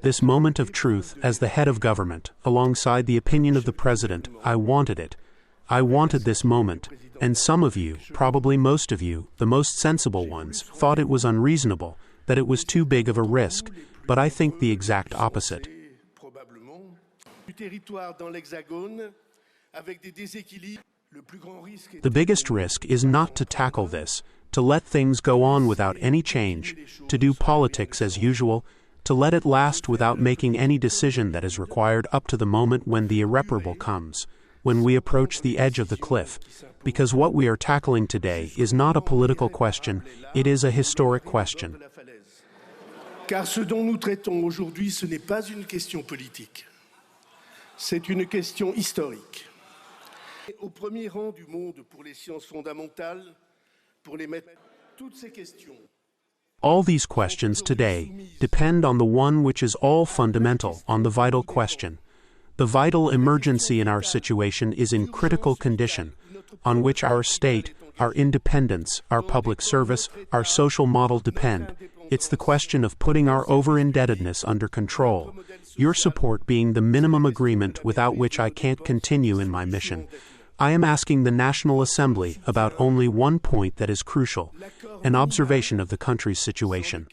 this moment of truth as the head of government, alongside the opinion of the president. I wanted it. I wanted this moment, and some of you, probably most of you, the most sensible ones, thought it was unreasonable, that it was too big of a risk, but I think the exact opposite. The biggest risk is not to tackle this, to let things go on without any change, to do politics as usual, to let it last without making any decision that is required up to the moment when the irreparable comes, when we approach the edge of the cliff, because what we are tackling today is not a political question, it is a historic question. Car ce dont nous traitons aujourd'hui, ce n'est pas une question politique. C'est une question historique. Au premier rang du monde pour les sciences fondamentales, pour les mettre toutes ces questions. All these questions today depend on the one which is all fundamental, on the vital question. The vital emergency in our situation is in critical condition, on which our state, our independence, our public service, our social model depend. It's the question of putting our over-indebtedness under control, your support being the minimum agreement without which I can't continue in my mission. I am asking the National Assembly about only one point that is crucial, an observation of the country's situation.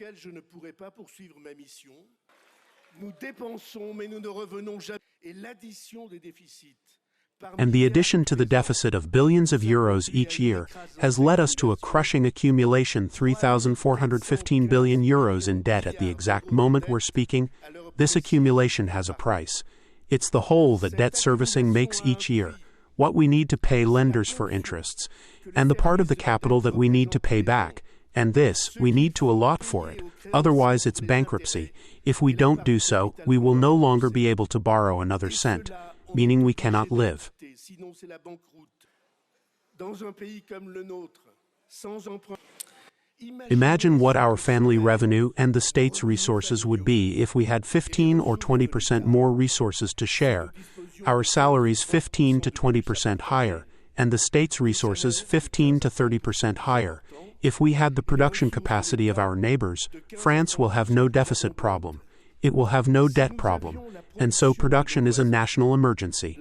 And the addition to the deficit of billions of euros each year has led us to a crushing accumulation, 3,415 billion euros in debt at the exact moment we're speaking. This accumulation has a price. It's the hole that debt servicing makes each year, what we need to pay lenders for interests, and the part of the capital that we need to pay back, and this, we need to allot for it, otherwise it's bankruptcy. If we don't do so, we will no longer be able to borrow another cent, meaning we cannot live. Imagine what our family revenue and the state's resources would be if we had 15 or 20% more resources to share, our salaries 15 to 20% higher, and the state's resources 15 to 30% higher. If we had the production capacity of our neighbors, France will have no deficit problem. It will have no debt problem, and so production is a national emergency.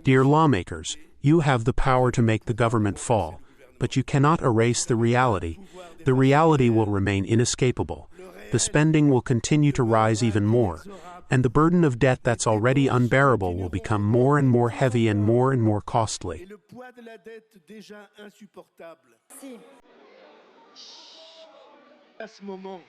Dear lawmakers, you have the power to make the government fall, but you cannot erase the reality. The reality will remain inescapable. The spending will continue to rise even more, and the burden of debt that's already unbearable will become more and more heavy and more costly. À ce moment,